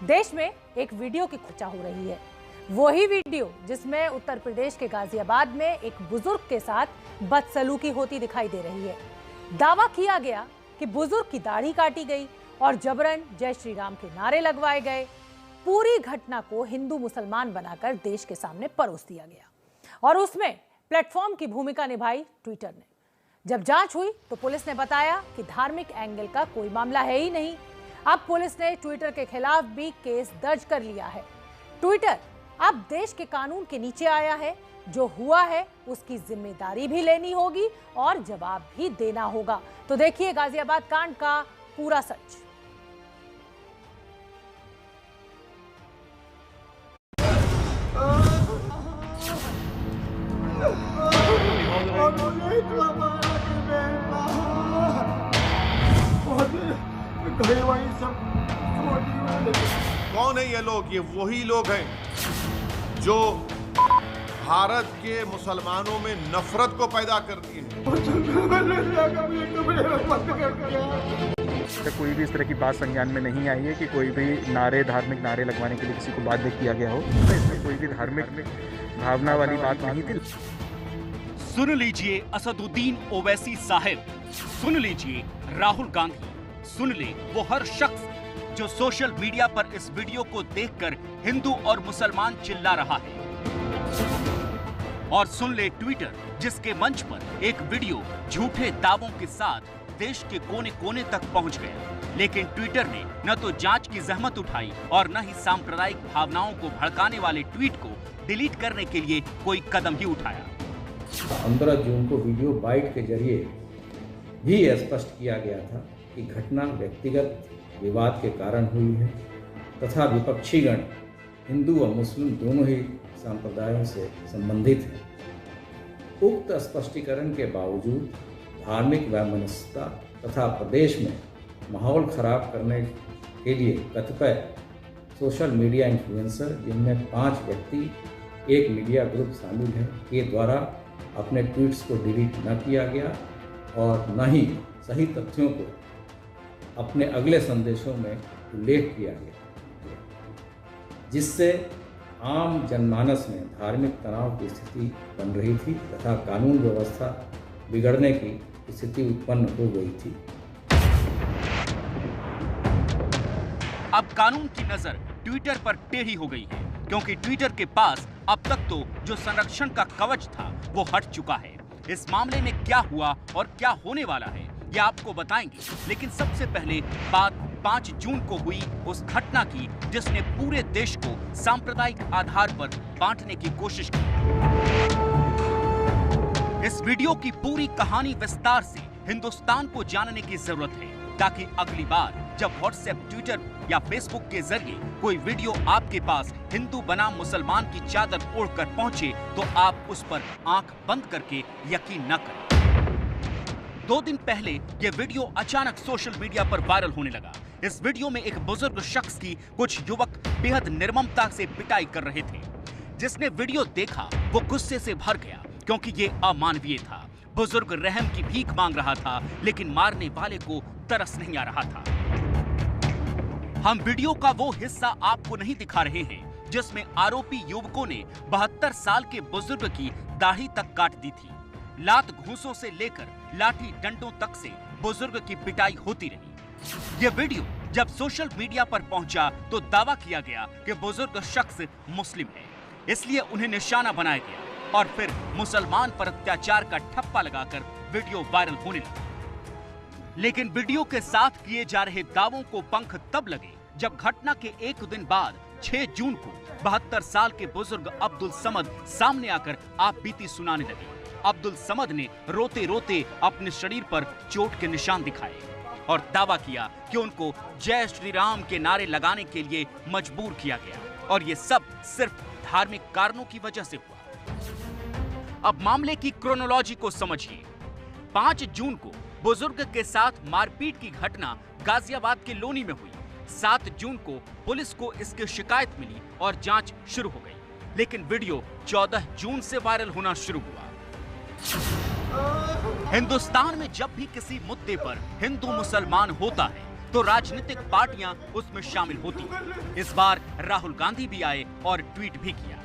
देश में एक वीडियो की चर्चा हो रही है। वही वीडियो जिसमें उत्तर प्रदेश के गाजियाबाद में एक बुजुर्ग के साथ बदसलूकी होती दिखाई दे रही है। दावा किया गया कि बुजुर्ग की दाढ़ी काटी गई और जबरन जय श्री राम के नारे लगवाए गए। पूरी घटना को हिंदू मुसलमान बनाकर देश के सामने परोस दिया गया और उसमें प्लेटफॉर्म की भूमिका निभाई ट्विटर ने। जब जांच हुई तो पुलिस ने बताया कि धार्मिक एंगल का कोई मामला है ही नहीं। अब पुलिस ने ट्विटर के खिलाफ भी केस दर्ज कर लिया है। ट्विटर अब देश के कानून के नीचे आया है। जो हुआ है उसकी जिम्मेदारी भी लेनी होगी और जवाब भी देना होगा। तो देखिए गाजियाबाद कांड का पूरा सच। कौन है ये लोग? ये वही लोग हैं जो भारत के मुसलमानों में नफरत को पैदा करती है। कोई भी इस तरह की बात संज्ञान में नहीं आई है कि कोई भी धार्मिक नारे लगवाने के लिए किसी को बाध्य किया गया हो। इसमें कोई भी धार्मिक भावना वाली बात नहीं थी। सुन लीजिए असदुद्दीन ओवैसी साहिब, सुन लीजिए राहुल गांधी, सुन ले वो हर शख्स जो सोशल मीडिया पर इस वीडियो को देखकर हिंदू और मुसलमान चिल्ला रहा है। और सुन ले ट्विटर जिसके मंच पर एक वीडियो झूठे दावों के साथ देश के कोने कोने तक पहुंच गया, लेकिन ट्विटर ने न तो जांच की जहमत उठाई और न ही सांप्रदायिक भावनाओं को भड़काने वाले ट्वीट को डिलीट करने के लिए कोई कदम ही उठाया। 15 जून को वीडियो बाइट के जरिए भी स्पष्ट किया गया था कि घटना व्यक्तिगत विवाद के कारण हुई है तथा विपक्षीगण हिंदू और मुस्लिम दोनों ही संप्रदायों से संबंधित हैं। उक्त स्पष्टीकरण के बावजूद धार्मिक वैमनस्यता तथा प्रदेश में माहौल खराब करने के लिए कतिपय सोशल मीडिया इन्फ्लुएंसर, जिनमें 5 व्यक्ति एक मीडिया ग्रुप शामिल है, के द्वारा अपने ट्वीट्स को डिलीट न किया गया और न ही सही तथ्यों को अपने अगले संदेशों में उल्लेख किया गया, जिससे आम जनमानस में धार्मिक तनाव की स्थिति बन रही थी तथा कानून व्यवस्था बिगड़ने की स्थिति उत्पन्न हो गई थी। अब कानून की नजर ट्विटर पर टेढ़ी हो गई है, क्योंकि ट्विटर के पास अब तक तो जो संरक्षण का कवच था वो हट चुका है। इस मामले में क्या हुआ और क्या होने वाला है ये आपको बताएंगे, लेकिन सबसे पहले बात 5 जून को हुई उस घटना की जिसने पूरे देश को सांप्रदायिक आधार पर बांटने की कोशिश की। इस वीडियो की पूरी कहानी विस्तार से हिंदुस्तान को जानने की जरूरत है, ताकि अगली बार जब व्हाट्सएप, ट्विटर या फेसबुक के जरिए कोई वीडियो आपके पास हिंदू बनाम मुसलमान की चादर ओढ़कर पहुंचे तो आप उस पर आंख बंद करके यकीन न करें। 2 दिन पहले यह वीडियो अचानक सोशल मीडिया पर वायरल होने लगा। इस वीडियो में एक बुजुर्ग शख्स की कुछ युवक बेहद निर्ममता से पिटाई कर रहे थे। जिसने वीडियो देखा वो गुस्से से भर गया, क्योंकि ये अमानवीय था। बुजुर्ग रहम की भीख मांग रहा था, लेकिन मारने वाले को तरस नहीं आ रहा था। हम वीडियो का वो हिस्सा आपको नहीं दिखा रहे हैं जिसमें आरोपी युवकों ने 72 साल के बुजुर्ग की दाढ़ी तक काट दी थी। लात घूंसों से लेकर लाठी डंडों तक से बुजुर्ग की पिटाई होती रही। यह वीडियो जब सोशल मीडिया पर पहुंचा तो दावा किया गया कि बुजुर्ग शख्स मुस्लिम है, इसलिए उन्हें निशाना बनाया गया और फिर मुसलमान पर अत्याचार का ठप्पा लगाकर वीडियो वायरल होने लगा। लेकिन वीडियो के साथ किए जा रहे दावों को पंख तब लगे जब घटना के एक दिन बाद 6 जून को 72 साल के बुजुर्ग अब्दुल समद सामने आकर आप बीती सुनाने लगे। अब्दुल समद ने रोते रोते अपने शरीर पर चोट के निशान दिखाए और दावा किया कि उनको जय श्री राम के नारे लगाने के लिए मजबूर किया गया और ये सब सिर्फ धार्मिक कारणों की वजह से हुआ। अब मामले की क्रोनोलॉजी को समझिए। 5 जून को बुजुर्ग के साथ मारपीट की घटना गाजियाबाद के लोनी में हुई। 7 जून को पुलिस को इसकी शिकायत मिली और जांच शुरू हो गई, लेकिन वीडियो 14 जून से वायरल होना शुरू हुआ। हिंदुस्तान में जब भी किसी मुद्दे पर हिंदू मुसलमान होता है तो राजनीतिक पार्टियां उसमें शामिल होती। इस बार राहुल गांधी भी आए और ट्वीट भी किया।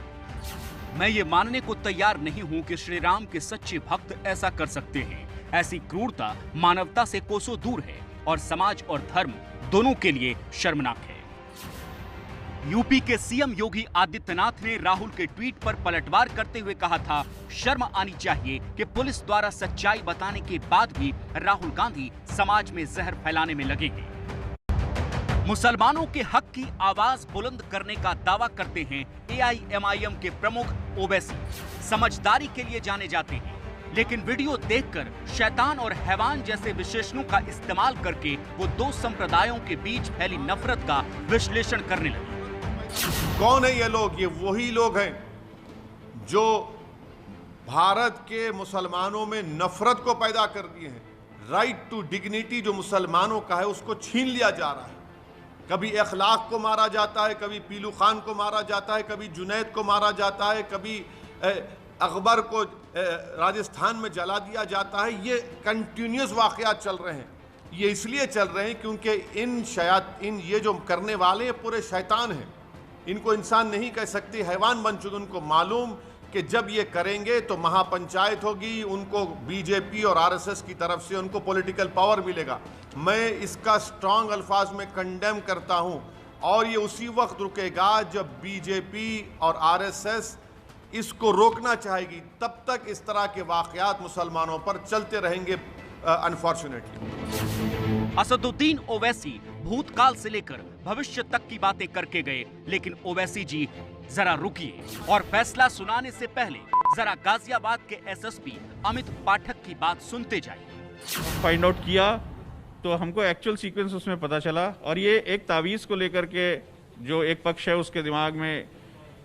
मैं ये मानने को तैयार नहीं हूं कि श्री राम के सच्चे भक्त ऐसा कर सकते हैं। ऐसी क्रूरता मानवता से कोसों दूर है और समाज और धर्म दोनों के लिए शर्मनाक है। यूपी के सीएम योगी आदित्यनाथ ने राहुल के ट्वीट पर पलटवार करते हुए कहा था, शर्म आनी चाहिए कि पुलिस द्वारा सच्चाई बताने के बाद भी राहुल गांधी समाज में जहर फैलाने में लगे हैं। मुसलमानों के हक की आवाज बुलंद करने का दावा करते हैं एआईएमआईएम के प्रमुख ओवैसी। समझदारी के लिए जाने जाते हैं, लेकिन वीडियो देखकर शैतान और हैवान जैसे विशेषणों का इस्तेमाल करके वो दो संप्रदायों के बीच फैली नफरत का विश्लेषण करने लगे। कौन है ये लोग? ये वही लोग हैं जो भारत के मुसलमानों में नफरत को पैदा कर दिए हैं। राइट टू डिग्निटी जो मुसलमानों का है उसको छीन लिया जा रहा है। कभी अखलाक को मारा जाता है, कभी पीलू खान को मारा जाता है, कभी जुनैद को मारा जाता है, कभी अकबर को राजस्थान में जला दिया जाता है। ये कंटिन्यूस वाक़यात चल रहे हैं। ये इसलिए चल रहे हैं क्योंकि ये जो करने वाले पूरे शैतान हैं। इनको इंसान नहीं कह सकते, हैवान बन चुके। उनको मालूम कि जब ये करेंगे तो महापंचायत होगी, उनको बीजेपी और आरएसएस की तरफ से उनको पॉलिटिकल पावर मिलेगा। मैं इसका स्ट्रांग अल्फाज में कंडेम करता हूं और ये उसी वक्त रुकेगा जब बीजेपी और आरएसएस इसको रोकना चाहेगी। तब तक इस तरह के वाक़यात मुसलमानों पर चलते रहेंगे अनफॉर्चुनेटली। असदुद्दीन ओवैसी भूतकाल से लेकर भविष्य तक की बातें करके गए, लेकिन ओवैसी जी जरा रुकिए और फैसला सुनाने से पहले जरा गाजियाबाद के एसएसपी अमित पाठक की बात सुनते जाइए। फाइंड आउट किया तो हमको एक्चुअल सीक्वेंस उसमें पता चला, और ये एक तावीज़ को लेकर के जो एक पक्ष है उसके दिमाग में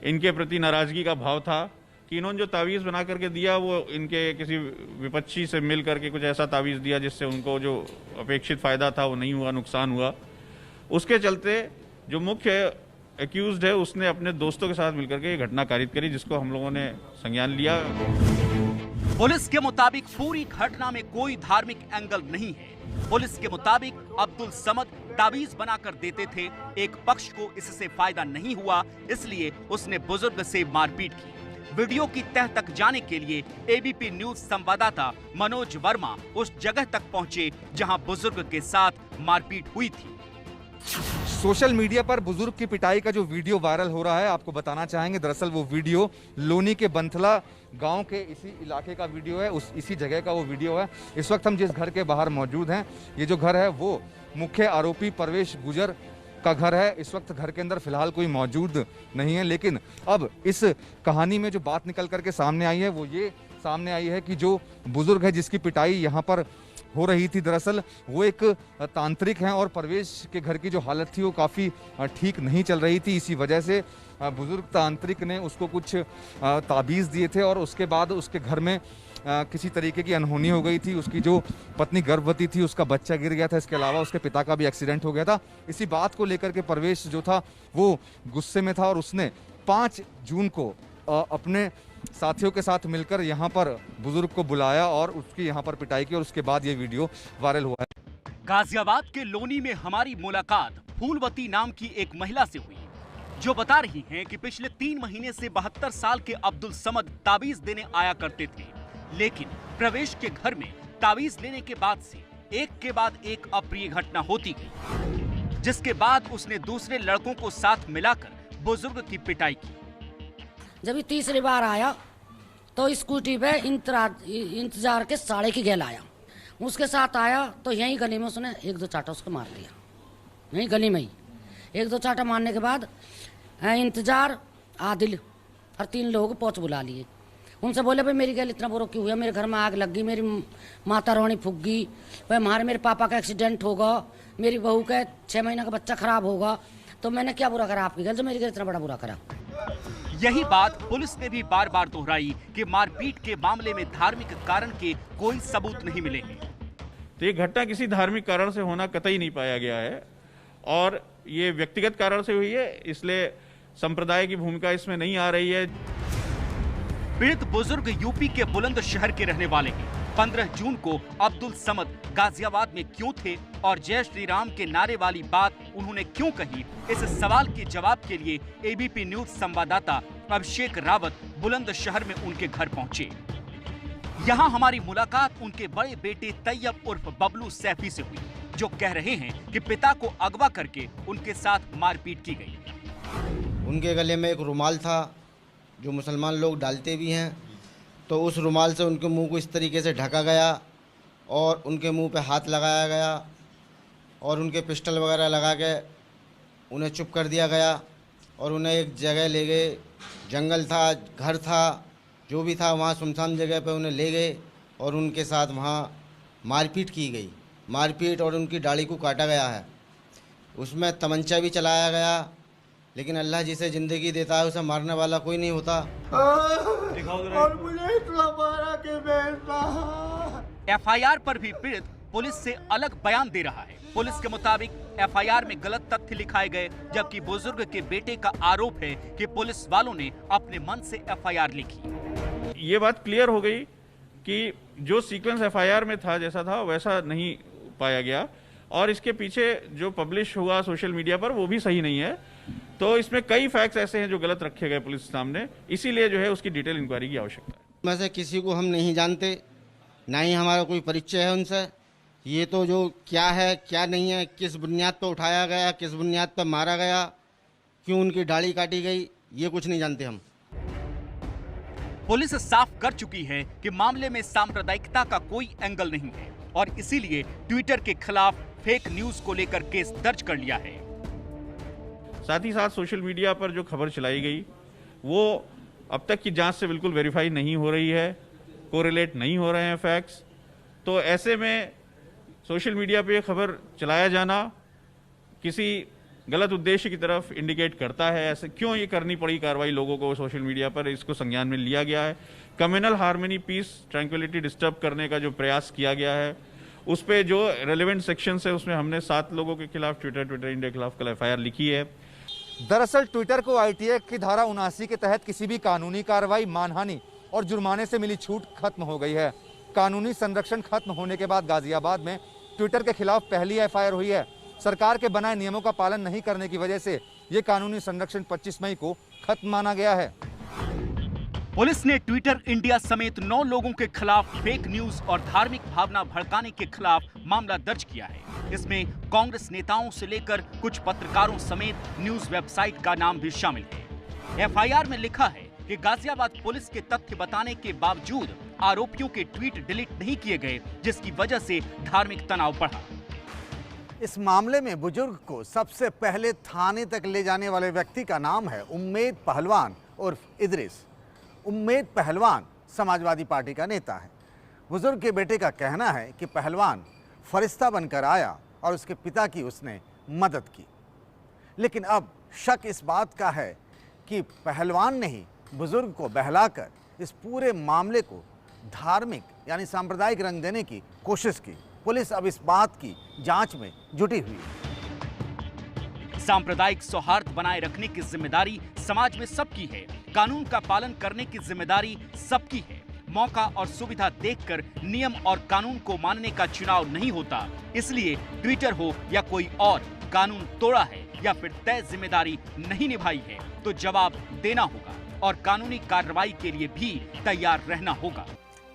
इनके प्रति नाराजगी का भाव था कि इन्होंने जो तावीज़ बना करके दिया वो इनके किसी विपक्षी से मिल करके कुछ ऐसा तावीज़ दिया जिससे उनको जो अपेक्षित फ़ायदा था वो नहीं हुआ, नुकसान हुआ। उसके चलते जो मुख्य एक्यूज्ड है उसने अपने दोस्तों के साथ मिलकर के ये घटना कारित करी, जिसको हम लोगों ने संज्ञान लिया। पुलिस के मुताबिक पूरी घटना में कोई धार्मिक एंगल नहीं है। पुलिस के मुताबिक अब्दुल समद तावीज बनाकर देते थे, एक पक्ष को इससे फायदा नहीं हुआ, इसलिए उसने बुजुर्ग से मारपीट की। वीडियो की तह तक जाने के लिए एबीपी न्यूज संवाददाता मनोज वर्मा उस जगह तक पहुंचे जहां बुजुर्ग के साथ मारपीट हुई थी। सोशल मीडिया पर बुजुर्ग की पिटाई का जो वीडियो वायरल हो रहा है, आपको बताना चाहेंगे दरअसल वो वीडियो लोनी के बंथला गांव के इसी इलाके का वीडियो है, इसी जगह का वो वीडियो है। इस वक्त हम जिस घर के बाहर मौजूद हैं, ये जो घर है वो मुख्य आरोपी परवेश गुजर का घर है। इस वक्त घर के अंदर फिलहाल कोई मौजूद नहीं है, लेकिन अब इस कहानी में जो बात निकल करके सामने आई है वो ये सामने आई है कि जो बुजुर्ग है जिसकी पिटाई यहाँ पर हो रही थी, दरअसल वो एक तांत्रिक हैं और परवेश के घर की जो हालत थी वो काफ़ी ठीक नहीं चल रही थी। इसी वजह से बुजुर्ग तांत्रिक ने उसको कुछ ताबीज़ दिए थे और उसके बाद उसके घर में किसी तरीके की अनहोनी हो गई थी। उसकी जो पत्नी गर्भवती थी, उसका बच्चा गिर गया था। इसके अलावा उसके पिता का भी एक्सीडेंट हो गया था। इसी बात को लेकर के परवेश जो था वो गुस्से में था और उसने 5 जून को अपने साथियों के साथ मिलकर यहाँ पर बुजुर्ग को बुलाया और उसकी यहाँ पर पिटाई की और उसके बाद ये वीडियो वायरल हुआ है। गाजियाबाद के लोनी में हमारी मुलाकात फूलवती नाम की एक महिला से हुई, जो बता रही हैं कि पिछले 3 महीने से 72 साल के अब्दुल समद ताबीज देने आया करते थे, लेकिन प्रवेश के घर में ताबीज लेने के बाद से एक के बाद एक अप्रिय घटना होती गई, जिसके बाद उसने दूसरे लड़कों को साथ मिलाकर बुजुर्ग की पिटाई की। जब ये तीसरी बार आया तो स्कूटी पे इंतजार के साड़े की गेल आया, उसके साथ आया तो यहीं गली में उसने 1-2 चाटा उसको मार दिया। यहीं गली में ही 1-2 चाटा मारने के बाद इंतजार, आदिल और 3 लोग पहुँच बुला लिए। उनसे बोले भाई मेरी गेल इतना बुरा क्यों हुआ, मेरे घर में आग लग गई, मेरी माता रोनी फूक गई, भाई मेरे पापा का एक्सीडेंट होगा, मेरी बहू का 6 महीने का बच्चा खराब होगा, तो मैंने क्या बुरा करा आपकी गेल जो मेरी गेल इतना बड़ा बुरा करा। यही बात पुलिस ने भी बार बार दोहराई कि मारपीट के मामले में धार्मिक कारण के कोई सबूत नहीं मिले हैं। तो ये घटना किसी धार्मिक कारण से होना कतई नहीं पाया गया है और ये व्यक्तिगत कारण से हुई है, इसलिए संप्रदाय की भूमिका इसमें नहीं आ रही है। पीड़ित बुजुर्ग यूपी के बुलंदशहर के रहने वाले हैं। 15 जून को अब्दुल समद गाजियाबाद में क्यों थे और जय श्री राम के नारे वाली बात उन्होंने क्यों कही, इस सवाल के जवाब के लिए एबीपी न्यूज संवाददाता अभिषेक रावत बुलंदशहर में उनके घर पहुंचे। यहाँ हमारी मुलाकात उनके बड़े बेटे तैयब उर्फ बबलू सैफी से हुई, जो कह रहे हैं कि पिता को अगवा करके उनके साथ मारपीट की गई। उनके गले में एक रुमाल था जो मुसलमान लोग डालते भी हैं, तो उस रुमाल से उनके मुंह को इस तरीके से ढका गया और उनके मुंह पे हाथ लगाया गया और उनके पिस्टल वगैरह लगा के उन्हें चुप कर दिया गया और उन्हें एक जगह ले गए, जंगल था, घर था, जो भी था वहाँ सुनसान जगह पे उन्हें ले गए और उनके साथ वहाँ मारपीट की गई। मारपीट और उनकी दाढ़ी को काटा गया है, उसमें तमंचा भी चलाया गया, लेकिन अल्लाह जिसे ज़िंदगी देता है उसे मारने वाला कोई नहीं होता। और मुझे इतना मारा कि मैं एफआईआर पर भी पीड़ित पुलिस से अलग बयान दे रहा है। पुलिस के मुताबिक एफआईआर में गलत तथ्य लिखाए गए, जबकि बुजुर्ग के बेटे का आरोप है कि पुलिस वालों ने अपने मन से एफआईआर लिखी। ये बात क्लियर हो गई कि जो सीक्वेंस एफआईआर में था जैसा था वैसा नहीं पाया गया और इसके पीछे जो पब्लिश हुआ सोशल मीडिया पर वो भी सही नहीं है। तो इसमें कई फैक्ट्स ऐसे हैं जो गलत रखे गए पुलिस के सामने, इसीलिए जो है उसकी डिटेल इंक्वायरी की आवश्यकता है। में से किसी को हम नहीं जानते, ना ही हमारा कोई परिचय है उनसे। ये तो जो क्या है क्या नहीं है, किस बुनियाद पर उठाया गया, किस बुनियाद पर मारा गया, क्यों उनकी दाढ़ी काटी गई, ये कुछ नहीं जानते हम। पुलिस साफ कर चुकी है कि मामले में सांप्रदायिकता का कोई एंगल नहीं है और इसीलिए ट्विटर के खिलाफ फेक न्यूज को लेकर केस दर्ज कर लिया है। साथ ही साथ सोशल मीडिया पर जो खबर चलाई गई वो अब तक की जांच से बिल्कुल वेरीफाई नहीं हो रही है, कोरिलेट नहीं हो रहे हैं फैक्ट्स। तो ऐसे में सोशल मीडिया पे खबर चलाया जाना किसी गलत उद्देश्य की तरफ इंडिकेट करता है। ऐसे क्यों ये करनी पड़ी कार्रवाई लोगों को सोशल मीडिया पर, इसको संज्ञान में लिया गया है। Communal harmony, peace, tranquillity disturb करने का जो प्रयास किया गया है उस पे जो रेलेवेंट सेक्शन है उसमें हमने 7 लोगों के खिलाफ ट्विटर इंडिया के खिलाफ कल एफआईआर लिखी है। दरअसल ट्विटर को आईटी एक्ट की धारा 79 के तहत किसी भी कानूनी कार्रवाई, मानहानि और जुर्माने से मिली छूट खत्म हो गई है। कानूनी संरक्षण खत्म होने के बाद गाजियाबाद में ट्विटर के खिलाफ पहली एफआईआर हुई है। सरकार के बनाए नियमों का पालन नहीं करने की वजह से ये कानूनी संरक्षण 25 मई को खत्म माना गया है। पुलिस ने ट्विटर इंडिया समेत 9 लोगों के खिलाफ फेक न्यूज और धार्मिक भावना भड़काने के खिलाफ मामला दर्ज किया है। इसमें कांग्रेस नेताओं से लेकर कुछ पत्रकारों समेत न्यूज वेबसाइट का नाम भी शामिल है। एफआईआर में लिखा है कि गाजियाबाद पुलिस के तथ्य बताने के बावजूद आरोपियों के ट्वीट डिलीट नहीं किए गए, जिसकी वजह से धार्मिक तनाव बढ़ा। इस मामले में बुजुर्ग को सबसे पहले थाने तक ले जाने वाले व्यक्ति का नाम है उम्मेद पहलवान उर्फ इदरिस। उम्मेद पहलवान समाजवादी पार्टी का नेता है। बुजुर्ग के बेटे का कहना है कि पहलवान फरिश्ता बनकर आया और उसके पिता की उसने मदद की, लेकिन अब शक इस बात का है कि पहलवान ने ही बुजुर्ग को बहलाकर इस पूरे मामले को धार्मिक यानी सांप्रदायिक रंग देने की कोशिश की। पुलिस अब इस बात की जांच में जुटी हुई है। सांप्रदायिक सौहार्द बनाए रखने की जिम्मेदारी समाज में सबकी है। कानून का पालन करने की जिम्मेदारी सबकी है। मौका और सुविधा देखकर नियम और कानून को मानने का चुनाव नहीं होता। इसलिए ट्विटर हो या कोई और, कानून तोड़ा है या फिर तय जिम्मेदारी नहीं निभाई है तो जवाब देना होगा और कानूनी कार्रवाई के लिए भी तैयार रहना होगा।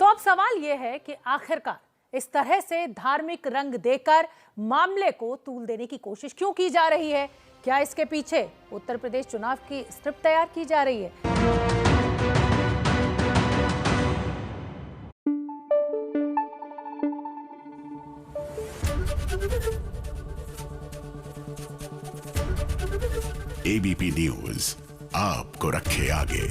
तो अब सवाल यह है कि आखिरकार इस तरह से धार्मिक रंग देकर मामले को तूल देने की कोशिश क्यों की जा रही है? क्या इसके पीछे उत्तर प्रदेश चुनाव की स्क्रिप्ट तैयार की जा रही है? एबीपी न्यूज आपको रखे आगे।